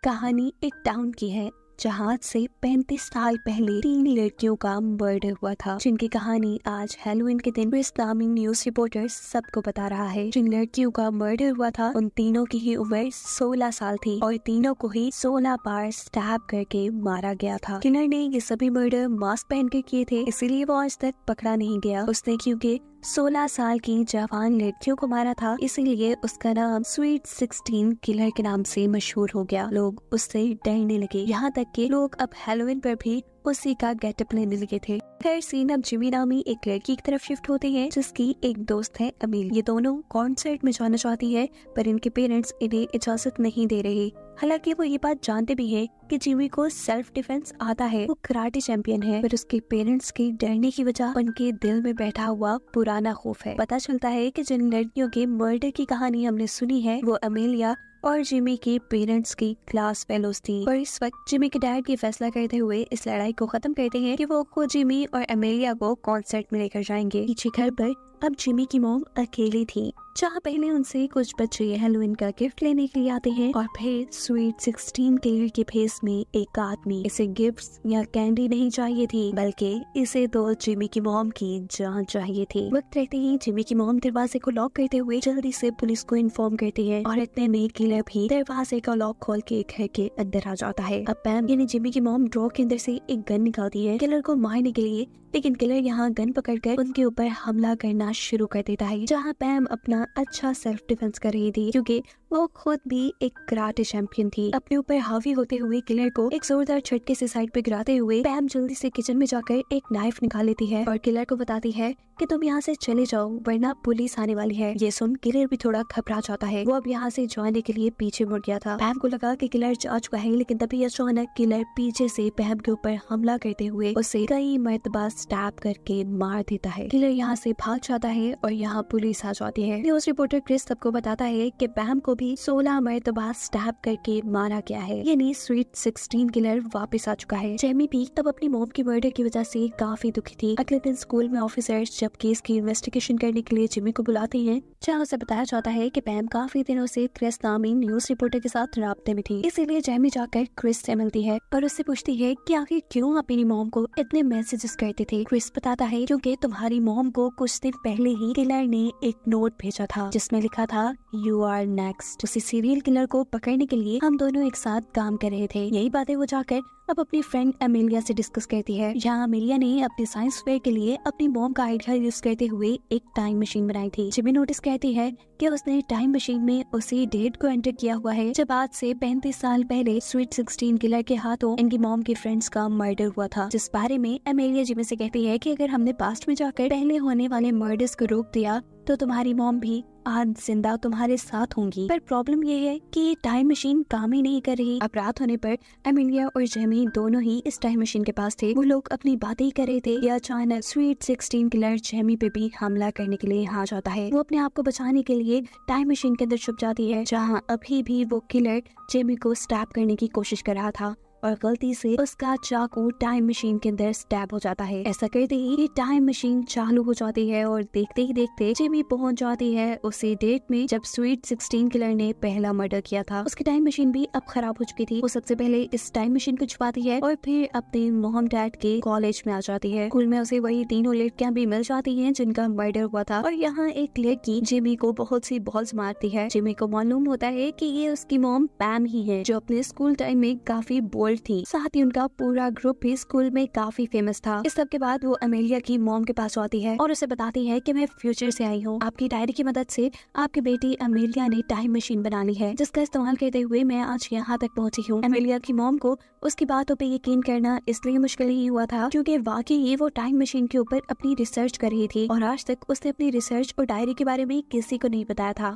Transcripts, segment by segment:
कहानी एक टाउन की है जहाँ से 35 साल पहले 3 लड़कियों का मर्डर हुआ था, जिनकी कहानी आज हैलोवीन के दिन क्रिस नामी न्यूज रिपोर्टर सबको बता रहा है। जिन लड़कियों का मर्डर हुआ था उन तीनों की ही उम्र 16 साल थी और तीनों को ही 16 बार स्टैब करके मारा गया था। किलर ने ये सभी मर्डर मास्क पहन के किए थे, इसीलिए वो आज तक पकड़ा नहीं गया। उसने क्योंकि 16 साल की जवान लड़कियों को मारा था, इसीलिए उसका नाम स्वीट 16 किलर के नाम से मशहूर हो गया। लोग उससे डरने लगे, यहाँ तक कि लोग अब हैलोवीन पर भी उसी का गेटअप लेने लगे थे। खैर सीन अब जिमी नामी एक लड़की की तरफ शिफ्ट होते हैं जिसकी एक दोस्त है अमील। ये दोनों कॉन्सर्ट में जाना चाहती है पर इनके पेरेंट्स इन्हें इजाजत नहीं दे रहे। हालांकि वो ये बात जानते भी हैं कि जिमी को सेल्फ डिफेंस आता है, वो कराटे चैंपियन है, पर उसके पेरेंट्स के डरने की वजह उनके दिल में बैठा हुआ पुराना खौफ है। पता चलता है कि जिन लड़कियों के मर्डर की कहानी हमने सुनी है वो अमेलिया और जिमी के पेरेंट्स की क्लास फेलोज थी। पर इस वक्त जिमी के डैड ये फैसला करते हुए इस लड़ाई को खत्म करते हैं कि वो खुद जिमी और अमेलिया को कॉन्सर्ट में लेकर जाएंगे। पीछे घर पर अब जिमी की मॉम अकेली थी, जहाँ पहले उनसे कुछ बच्चे हैलोवीन का गिफ्ट लेने के लिए आते हैं और फिर स्वीट 16 किलर के फेस में एक आदमी। इसे गिफ्ट्स या कैंडी नहीं चाहिए थी, बल्कि इसे तो जिमी की मॉम की जान चाहिए थी। वक्त रहते ही जिमी की मॉम दरवाजे को लॉक करते हुए जल्दी से पुलिस को इन्फॉर्म करती है और इतने में किलर भी दरवाजे का लॉक खोल के घर के अंदर आ जाता है। अब पैम यानी जिमी की मॉम ड्रॉ के अंदर से एक गन निकालती है किलर को मारने के लिए, लेकिन किलर यहाँ गन पकड़कर उनके ऊपर हमला करना शुरू कर देता है। जहाँ पैम अपना अच्छा सेल्फ डिफेंस कर रही थी क्योंकि वो खुद भी एक कराटे चैंपियन थी। अपने ऊपर हावी होते हुए किलर को एक जोरदार झटके से साइड पे गिराते हुए पैम जल्दी से किचन में जाकर एक नाइफ निकाल लेती है और किलर को बताती है कि तुम यहाँ से चले जाओ वरना पुलिस आने वाली है। ये सुन किलर भी थोड़ा घबरा जाता है। वो अब यहाँ से जाने के लिए पीछे मुड़ गया था। पैम को लगा कि किलर जा चुका है, लेकिन तभी अचानक किलर पीछे से पैम के ऊपर हमला करते हुए उसे कई मर्तबा स्टैब करके मार देता है। किलर यहाँ से भाग जाता है और यहाँ पुलिस आ जाती है। न्यूज रिपोर्टर क्रिस सबको बताता है कि पैम को भी 16 मर्तबा स्टैब करके मारा गया है, यानी स्वीट 16 किलर वापस आ चुका है। जेमी भी तब अपनी मॉम की मर्डर की वजह से काफी दुखी थी। अगले दिन स्कूल में ऑफिसर्स जब केस की इन्वेस्टिगेशन करने के लिए जिमी को बुलाते हैं, जहाँ उसे बताया जाता है कि पैम काफी दिनों से क्रिस नामी न्यूज रिपोर्टर के साथ राब्ते में थी, इसीलिए जेमी जाकर क्रिस से मिलती है और उससे पूछती है कि आखिर क्यों अपनी मॉम को इतने मैसेजेस करते थे। क्रिस बताता है क्योंकि तुम्हारी मॉम को कुछ दिन पहले ही किलर ने एक नोट भेजा था जिसमें लिखा था यू आर नेक्स्ट। उसी सीरियल किलर को पकड़ने के लिए हम दोनों एक साथ काम कर रहे थे। यही बातें वो जाकर अब अपनी फ्रेंड अमेलिया से डिस्कस करती है। यहाँ अमेलिया ने अपने साइंस फेयर के लिए अपनी मॉम का आइडिया यूज करते हुए एक टाइम मशीन बनाई थी। जिमी नोटिस कहती है कि उसने टाइम मशीन में उसी डेट को एंटर किया हुआ है जब आज से 35 साल पहले स्वीट 16 किलर के हाथों इनकी मॉम के फ्रेंड्स का मर्डर हुआ था, जिस बारे में अमेलिया जिमी से कहती है कि अगर हमने पास्ट में जाकर पहले होने वाले मर्डर्स को रोक दिया तो तुम्हारी मॉम भी आज जिंदा तुम्हारे साथ होंगी। पर प्रॉब्लम ये है कि ये टाइम मशीन काम ही नहीं कर रही। अब रात होने पर अमेलिया और जेमी दोनों ही इस टाइम मशीन के पास थे। वो लोग अपनी बातें ही कर रहे थे कि अचानक स्वीट 16 किलर जेमी पे भी हमला करने के लिए आ जाता है। वो अपने आप को बचाने के लिए टाइम मशीन के अंदर छुप जाती है, जहाँ अभी भी वो किलर जेमी को स्टैब करने की कोशिश कर रहा था और गलती से उसका चाकू टाइम मशीन के अंदर स्टैब हो जाता है। ऐसा करते ही टाइम मशीन चालू हो जाती है और देखते ही देखते जिमी पहुंच जाती है उसी डेट में जब स्वीट 16 किलर ने पहला मर्डर किया था। उसकी टाइम मशीन भी अब खराब हो चुकी थी। वो सबसे पहले इस टाइम मशीन को छुपाती है और फिर अपने मॉम डैड के कॉलेज में आ जाती है। स्कूल में उसे वही तीनों लड़कियां भी मिल जाती है जिनका मर्डर हुआ था और यहाँ एक लड़की जिमी को बहुत सी बॉल्स मारती है। जिमी को मालूम होता है कि ये उसकी मॉम पैम ही है जो अपने स्कूल टाइम में काफी बोल्ड थी। साथ ही उनका पूरा ग्रुप भी स्कूल में काफी फेमस था। इस सब के बाद वो अमेलिया की मॉम के पास आती है और उसे बताती है कि मैं फ्यूचर से आई हूँ। आपकी डायरी की मदद से आपकी बेटी अमेलिया ने टाइम मशीन बना ली है जिसका इस्तेमाल करते हुए मैं आज यहाँ तक पहुँची हूँ। अमेलिया की मॉम को उसकी बातों पे यकीन करना इसलिए मुश्किल ही हुआ था क्योंकि वाकई वो टाइम मशीन के ऊपर अपनी रिसर्च कर रही थी और आज तक उसने अपनी रिसर्च और डायरी के बारे में किसी को नहीं बताया था।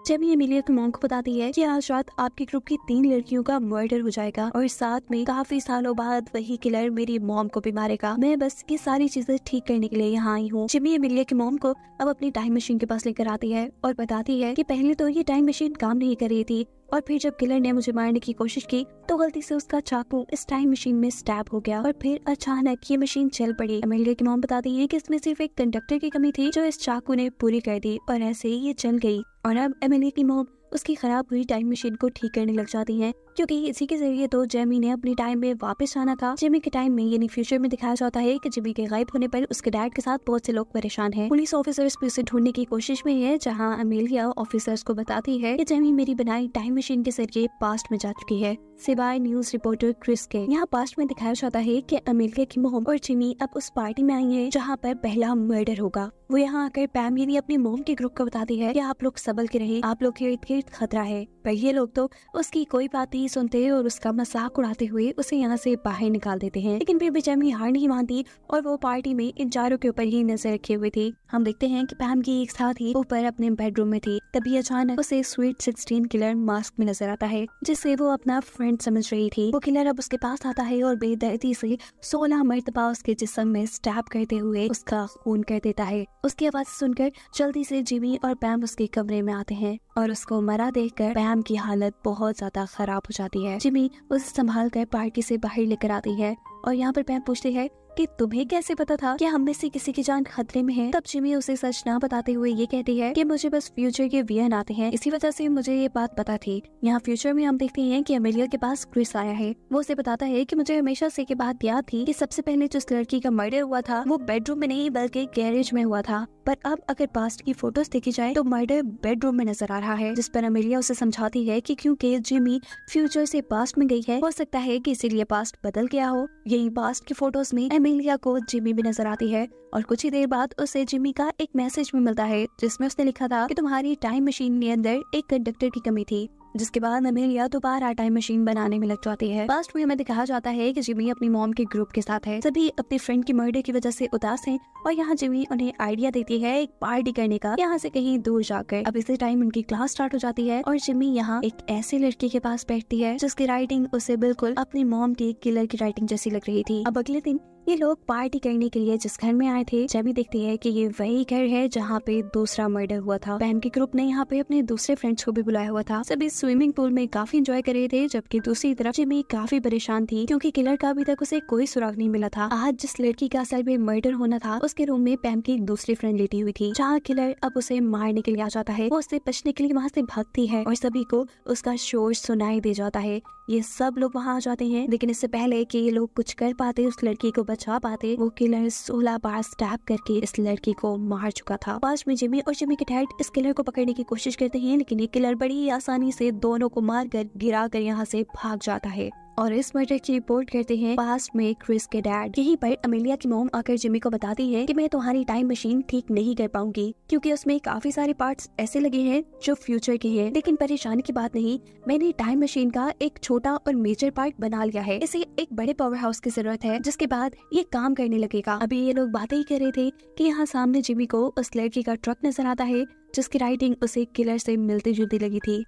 जेमी अमेलिया की मॉम को बताती है कि आज रात आपके ग्रुप की 3 लड़कियों का मर्डर हो जाएगा और साथ में काफी सालों बाद वही किलर मेरी मॉम को भी मारेगा। मैं बस ये सारी चीजें ठीक करने के लिए यहाँ आई हूँ। जेमी अमेलिया की मॉम को अब अपनी टाइम मशीन के पास लेकर आती है और बताती है कि पहले तो ये टाइम मशीन काम नहीं कर रही थी और फिर जब किलर ने मुझे मारने की कोशिश की तो गलती से उसका चाकू इस टाइम मशीन में स्टैब हो गया और फिर अचानक ये मशीन चल पड़ी। अमेलिया की मॉम बताती है कि इसमें सिर्फ एक कंडक्टर की कमी थी जो इस चाकू ने पूरी कर दी और ऐसे ही ये चल गई। और अब अमेलिया की मॉम उसकी खराब हुई टाइम मशीन को ठीक करने लग जाती हैं, क्योंकि इसी के जरिए तो जेमी ने अपनी टाइम में वापस आना था। जेमी के टाइम में यानी फ्यूचर में दिखाया जाता है कि जेमी के गायब होने पर उसके डैड के साथ बहुत से लोग परेशान हैं। पुलिस ऑफिसर्स भी उसे ढूंढने की कोशिश में है, जहां अमेलिया ऑफिसर्स को बताती है कि जेमी मेरी बनाई टाइम मशीन के जरिए पास्ट में जा चुकी है, सिवाय न्यूज रिपोर्टर क्रिस के। यहाँ पास्ट में दिखाया जाता है कि अमेलिया की मोम और जिमी अब उस पार्टी में आई है जहाँ पर पहला मर्डर होगा। वो यहाँ आकर पैम यानी अपनी मोम के ग्रुप को बताती है कि आप लोग संभल के रहें, आप लोग के इर्द गिर्द खतरा है। पर ये लोग तो उसकी कोई बात नहीं सुनते और उसका मजाक उड़ाते हुए उसे यहाँ से बाहर निकाल देते हैं। लेकिन फिर भी जेमी हार नहीं मानती और वो पार्टी में इन चारों के ऊपर ही नजर रखे हुए थी। हम देखते हैं कि पैम की एक साथी ऊपर अपने बेडरूम में थी, तभी अचानक उसे स्वीट 16 किलर मास्क में नजर आता है, जिससे वो अपना फ्रेंड समझ रही थी। वो किलर अब उसके पास आता है और बेदर्दी से 16 मर्तबा उसके जिस्म में स्टैब करते हुए उसका खून कर देता है। उसकी आवाज सुनकर जल्दी से जिमी और पैम उसके कमरे में आते हैं और उसको मरा देखकर पैम की हालत बहुत ज्यादा खराब हो जाती है। जिमी उसे संभाल कर पार्टी से बाहर लेकर आती है और यहाँ पर पैम पूछती है कि तुम्हें कैसे पता था कि हम में से किसी की जान खतरे में है। तब जिमी उसे सच ना बताते हुए ये कहती है कि मुझे बस फ्यूचर के वियन आते हैं, इसी वजह से मुझे ये बात पता थी। यहाँ फ्यूचर में हम देखते हैं कि अमेलिया के पास क्रिस आया है। वो उसे बताता है कि मुझे हमेशा से की बात याद थी कि सबसे पहले जिस लड़की का मर्डर हुआ था वो बेडरूम में नहीं बल्कि गैरेज में हुआ था, पर अब अगर पास्ट की फोटोज देखी जाए तो मर्डर बेडरूम में नजर आ रहा है। जिस पर अमेलिया उसे समझाती है कि क्योंकि जिमी फ्यूचर से पास्ट में गई है, हो सकता है कि इसीलिए पास्ट बदल गया हो। यही पास्ट की फोटोज में अमेलिया को जिमी भी नजर आती है और कुछ ही देर बाद उसे जिमी का एक मैसेज भी मिलता है, जिसमें उसने लिखा था कि तुम्हारी टाइम मशीन के अंदर एक कंडक्टर की कमी थी। जिसके बाद अमेलिया दोबारा टाइम मशीन बनाने में लग जाती है। पास्ट में हमें दिखाया जाता है कि जिमी अपनी मॉम के ग्रुप के साथ है। सभी अपने फ्रेंड की मर्डर की वजह से उदास हैं और यहाँ जिमी उन्हें आइडिया देती है एक पार्टी करने का, यहाँ से कहीं दूर जाकर। अब इसी टाइम उनकी क्लास स्टार्ट हो जाती है और जिमी यहाँ एक ऐसी लड़की के पास बैठती है जिसकी राइटिंग उसे बिल्कुल अपनी मॉम की किलर की राइटिंग जैसी लग रही थी। अब अगले दिन ये लोग पार्टी करने के लिए जिस घर में आए थे, जेमी देखती है कि ये वही घर है जहाँ पे दूसरा मर्डर हुआ था। पैम के ग्रुप ने यहाँ पे अपने दूसरे फ्रेंड्स को भी बुलाया हुआ था। सभी स्विमिंग पूल में काफी एंजॉय कर रहे थे, जबकि दूसरी तरफ जिमी काफी परेशान थी क्योंकि किलर का अभी तक उसे कोई सुराग नहीं मिला था। आज जिस लड़की का असल में मर्डर होना था उसके रूम में पैम की एक दूसरी फ्रेंड लेटी हुई थी, जहाँ किलर अब उसे मारने के लिए आ जाता है। वो उससे बचने के लिए वहाँ से भागती है और सभी को उसका शोर सुनाई दे जाता है। ये सब लोग वहाँ आ जाते हैं, लेकिन इससे पहले कि ये लोग कुछ कर पाते, उस लड़की को बचा पाते, वो किलर 16 बार स्टैब करके इस लड़की को मार चुका था। पास में जिमी और जिमी के डैड इस किलर को पकड़ने की कोशिश करते हैं, लेकिन ये किलर बड़ी ही आसानी से दोनों को मारकर गिराकर यहाँ से भाग जाता है और इस मर्डर की रिपोर्ट करते हैं पास्ट में क्रिस के डैड। यहीं पर अमेलिया की मॉम आकर जिमी को बताती है कि मैं तुम्हारी टाइम मशीन ठीक नहीं कर पाऊंगी क्योंकि उसमें काफी सारे पार्ट्स ऐसे लगे हैं जो फ्यूचर के हैं। लेकिन परेशानी की बात नहीं, मैंने टाइम मशीन का एक छोटा और मेजर पार्ट बना लिया है। इसे एक बड़े पावर हाउस की जरूरत है जिसके बाद ये काम करने लगेगा। अभी ये लोग बातें ही कर रहे थे कि यहाँ सामने जिमी को उस लड़की का ट्रक नजर आता है जिसकी राइटिंग उसे किलर से मिलती जुलती लगी थी।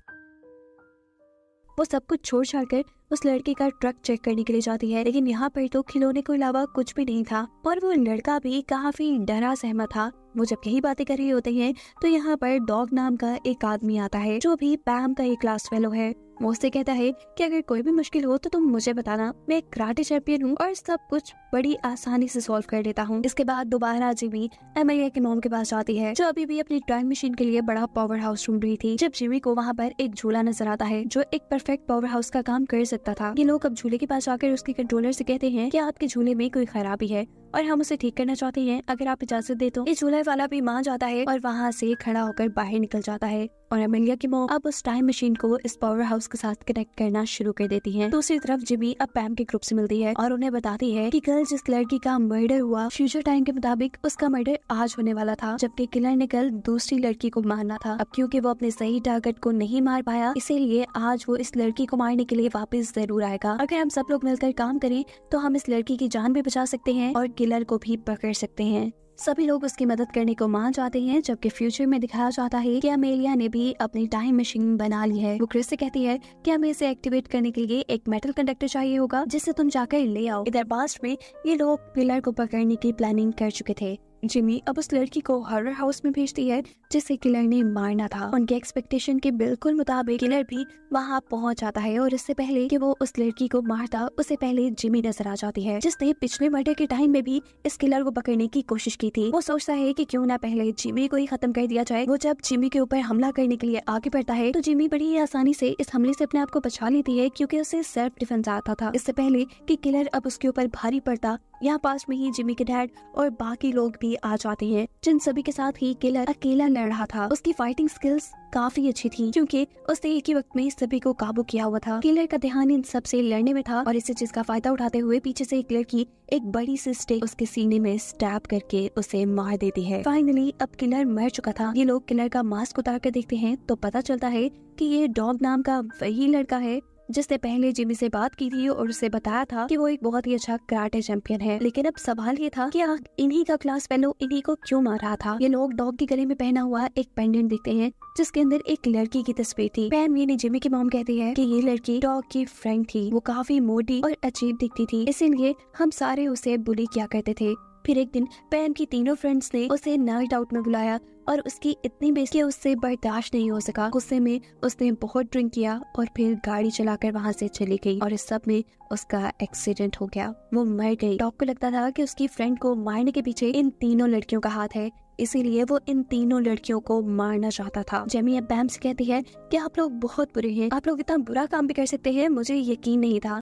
वो सब कुछ छोड़ छाड़ कर उस लड़की का ट्रक चेक करने के लिए जाती है, लेकिन यहाँ पर तो खिलौने के अलावा कुछ भी नहीं था और वो लड़का भी काफी डरा सहमा था। वो जब यही बातें कर रहे होते हैं तो यहाँ पर डॉग नाम का एक आदमी आता है जो भी पैम का एक क्लास फेलो है। वो उससे कहता है कि अगर कोई भी मुश्किल हो तो तुम मुझे बताना, मैं एक कराटे चैंपियन हूँ और सब कुछ बड़ी आसानी से सॉल्व कर लेता हूँ। इसके बाद दोबारा जिमी अमेलिया के मॉम के पास जाती है जो अभी भी अपनी टाइम मशीन के लिए बड़ा पावर हाउस ढूंढ रही थी। जब जिमी को वहाँ पर एक झूला नजर आता है जो एक परफेक्ट पावर हाउस का काम कर सकता था। ये लोग अब झूले के पास जाकर उसके कंट्रोलर से कहते हैं कि आपके झूले में कोई खराबी है और हम उसे ठीक करना चाहते हैं, अगर आप इजाजत दे तो। इस झूले वाला भी मान जाता है और वहाँ से खड़ा होकर बाहर निकल जाता है और अमेलिया की मॉम अब उस टाइम मशीन को इस पावर हाउस के साथ कनेक्ट करना शुरू कर देती है। दूसरी तरफ जिमी अब पैम के ग्रुप से मिलती है और उन्हें बताती है कि कल जिस लड़की का मर्डर हुआ फ्यूचर टाइम के मुताबिक उसका मर्डर आज होने वाला था, जबकि किलर ने कल दूसरी लड़की को मारना था। अब क्योंकि वो अपने सही टारगेट को नहीं मार पाया, इसीलिए आज वो इस लड़की को मारने के लिए वापस जरूर आएगा। अगर हम सब लोग मिलकर काम करें तो हम इस लड़की की जान भी बचा सकते हैं और किलर को भी पकड़ सकते हैं। सभी लोग उसकी मदद करने को मान जाते हैं, जबकि फ्यूचर में दिखाया जाता है कि अमेलिया ने भी अपनी टाइम मशीन बना ली है। वो क्रिस से कहती है कि हमें इसे एक्टिवेट करने के लिए एक मेटल कंडक्टर चाहिए होगा जिसे तुम जाकर ले आओ। इधर पास्ट में ये लोग किलर को पकड़ने की प्लानिंग कर चुके थे। जिमी अब उस लड़की को हॉरर हाउस में भेजती है जिसे किलर ने मारना था। उनके एक्सपेक्टेशन के बिल्कुल मुताबिक किलर भी वहाँ पहुँच जाता है और इससे पहले कि वो उस लड़की को मारता उससे पहले जिमी नजर आ जाती है, जिसने पिछले मर्डर के टाइम में भी इस किलर को पकड़ने की कोशिश की थी। वो सोचता है कि क्यों ना पहले जिमी को ही खत्म कर दिया जाए। वो जब जिमी के ऊपर हमला करने के लिए आगे बढ़ता है तो जिमी बड़ी ही आसानी से इस हमले से अपने आप को बचा लेती है, क्योंकि उसे सेल्फ डिफेंस आता था। इससे पहले कि किलर अब उसके ऊपर भारी पड़ता, यहाँ पास में ही जिमी के डैड और बाकी लोग भी आ जाते हैं, जिन सभी के साथ ही किलर अकेला लड़ रहा था। उसकी फाइटिंग स्किल्स काफी अच्छी थी, क्योंकि उसने एक ही वक्त में सभी को काबू किया हुआ था। किलर का ध्यान इन सबसे लड़ने में था और इसी चीज का फायदा उठाते हुए पीछे से एक लड़की एक बड़ी सी स्टिक उसके सीने में स्टैब करके उसे मार देती है। फाइनली अब किलर मर चुका था। ये लोग किलर का मास्क उतार कर देखते हैं तो पता चलता है कि ये डॉग नाम का वही लड़का है जिसने पहले जिमी से बात की थी और उसे बताया था कि वो एक बहुत ही अच्छा कराटे चैंपियन है। लेकिन अब सवाल ये था कि इन्हीं का क्लास फेलो इन्हीं को क्यों मार रहा था। ये लोग डॉग के गले में पहना हुआ एक पेंडेंट देखते हैं जिसके अंदर एक लड़की की तस्वीर थी। पैम यानी जिमी की मॉम कहती है कि ये लड़की डॉग की फ्रेंड थी। वो काफी मोटी और अजीब दिखती थी, इसीलिए हम सारे उसे बुली किया करते थे। फिर एक दिन पैम की तीनों फ्रेंड्स ने उसे नाइट आउट में बुलाया और उसकी इतनी बेइज्जती उससे बर्दाश्त नहीं हो सका। गुस्से में उसने बहुत ड्रिंक किया और फिर गाड़ी चलाकर वहाँ से चली गई और इस सब में उसका एक्सीडेंट हो गया। वो मर गई। डॉग को लगता था कि उसकी फ्रेंड को मारने के पीछे इन तीनों लड़कियों का हाथ है, इसीलिए वो इन तीनों लड़कियों को मारना चाहता था। जेमी अब पैम से कहती है कि आप लोग बहुत बुरे हैं, आप लोग इतना बुरा काम भी कर सकते हैं, मुझे यकीन नहीं था।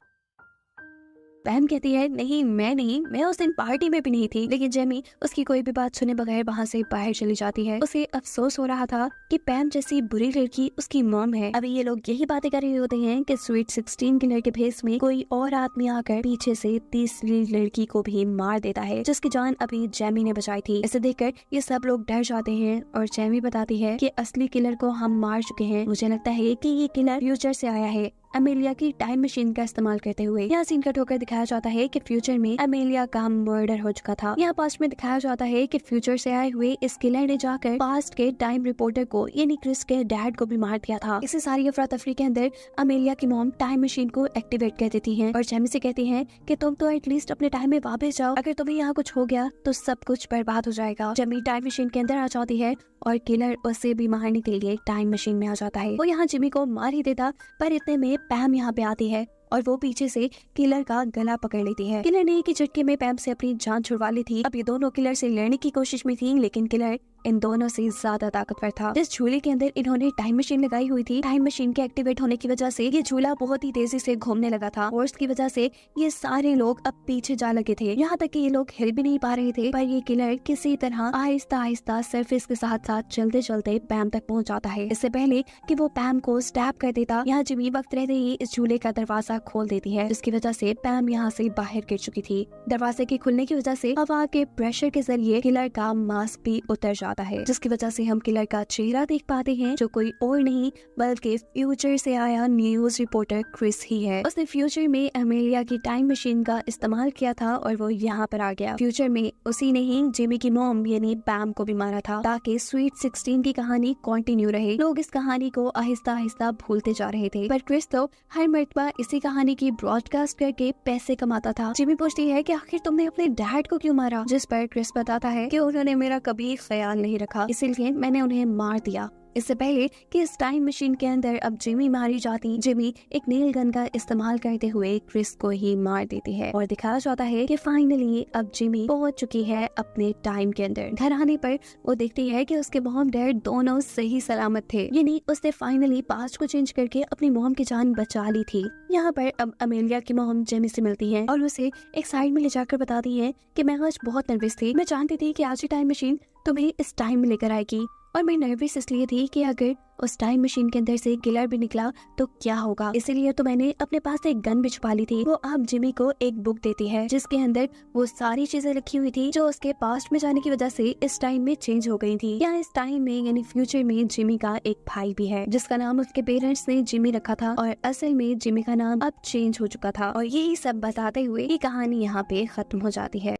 पैम कहती है नहीं मैं उस दिन पार्टी में भी नहीं थी। लेकिन जेमी उसकी कोई भी बात सुने बगैर वहाँ से बाहर चली जाती है। उसे अफसोस हो रहा था कि पैम जैसी बुरी लड़की उसकी मॉम है। अभी ये लोग यही बातें कर रहे होते हैं कि स्वीट 16 किलर के भेस में कोई और आदमी आकर पीछे से तीसरी लड़की को भी मार देता है, जिसकी जान अभी जेमी ने बचाई थी। इसे देखकर ये सब लोग डर जाते हैं और जेमी बताती है कि असली किलर को हम मार चुके हैं। मुझे लगता है कि ये किलर फ्यूचर से आया है अमेलिया की टाइम मशीन का इस्तेमाल करते हुए। यहाँ सीन कट होकर दिखाया जाता है कि फ्यूचर में अमेलिया का मर्डर हो चुका था। यहाँ पास्ट में दिखाया जाता है कि फ्यूचर से आए हुए इस किलर ने जाकर पास्ट के टाइम रिपोर्टर को यानी क्रिस के डैड को भी मार दिया था। इसी सारी अफरा तफरी के अंदर अमेलिया की मॉम टाइम मशीन को एक्टिवेट कर देती है और जेमी से कहती है कि तुम तो एटलीस्ट अपने टाइम में वापस जाओ, अगर तुम्हें यहाँ कुछ हो गया तो सब कुछ बर्बाद हो जाएगा। जेमी टाइम मशीन के अंदर आ जाती है और किलर उसे भी मारने के लिए टाइम मशीन में आ जाता है। वो यहाँ जिमी को मार ही देता, पर इतने में पैम यहाँ पे आती है और वो पीछे से किलर का गला पकड़ लेती है। किलर ने एक ही झटके में पैम से अपनी जान छुड़वा ली थी। अब ये दोनों किलर से लड़ने की कोशिश में थी, लेकिन किलर इन दोनों से ज्यादा ताकतवर था। जिस झूले के अंदर इन्होंने टाइम मशीन लगाई हुई थी, टाइम मशीन के एक्टिवेट होने की वजह से ये झूला बहुत ही तेजी से घूमने लगा था और इसकी वजह से ये सारे लोग अब पीछे जा लगे थे। यहाँ तक कि ये लोग हिल भी नहीं पा रहे थे, पर ये किलर किसी तरह आहिस्ता आहिस्ता सरफेस के साथ साथ चलते चलते पैम तक पहुँच जाता है। इससे पहले कि वो पैम को स्टैब कर देता, यहाँ जिमी वक्त रहते ही इस झूले का दरवाजा खोल देती है, जिसकी वजह से पैम यहाँ से बाहर गिर चुकी थी। दरवाजे के खुलने की वजह से हवा के प्रेशर के जरिए किलर का मास्क भी उतर जाता है, जिसकी वजह से हम किलर का चेहरा देख पाते हैं, जो कोई और नहीं बल्कि फ्यूचर से आया न्यूज रिपोर्टर क्रिस ही है। उसने फ्यूचर में अमेलिया की टाइम मशीन का इस्तेमाल किया था और वो यहाँ पर आ गया। फ्यूचर में उसी ने ही जिमी की मॉम यानी पैम को भी मारा था, ताकि स्वीट 16 की कहानी कंटिन्यू रहे। लोग इस कहानी को आहिस्ता आहिस्ता भूलते जा रहे थे, पर क्रिस तो हर मर्तबा इसी कहानी की ब्रॉडकास्ट करके पैसे कमाता था। जिमी पूछती है कि आखिर तुमने अपने डैड को क्यों मारा, जिस पर क्रिस बताता है कि उन्होंने मेरा कभी ख्याल नहीं रखा, इसलिए मैंने उन्हें मार दिया। इससे पहले कि इस टाइम मशीन के अंदर अब जिमी मारी जाती, जिमी एक नेल गन का इस्तेमाल करते हुए क्रिस को ही मार देती है और दिखाया जाता है कि फाइनली अब जिमी पहुंच चुकी है अपने टाइम के अंदर। घर आने पर वो देखती है कि उसके मॉम डैड दोनों सही सलामत थे, यानी उसने फाइनली पास्ट को चेंज करके अपनी मॉम की जान बचा ली थी। यहाँ पर अब अमेलिया की मॉम जिमी से मिलती है और उसे एक साइड में ले जाकर बताती है कि मैं आज बहुत नर्वस थी, मैं जानती थी कि आज ही टाइम मशीन तुम्हें इस टाइम में लेकर आएगी और मैं नर्वस इसलिए थी कि अगर उस टाइम मशीन के अंदर से किलर भी निकला तो क्या होगा, इसीलिए तो मैंने अपने पास एक गन भी छुपा ली थी। वो अब जिमी को एक बुक देती है जिसके अंदर वो सारी चीजें रखी हुई थी जो उसके पास्ट में जाने की वजह से इस टाइम में चेंज हो गई थी। या इस टाइम में यानी फ्यूचर में जिमी का एक भाई भी है जिसका नाम उसके पेरेंट्स ने जिमी रखा था और असल में जिमी का नाम अब चेंज हो चुका था। और यही सब बताते हुए ये कहानी यहाँ पे खत्म हो जाती है।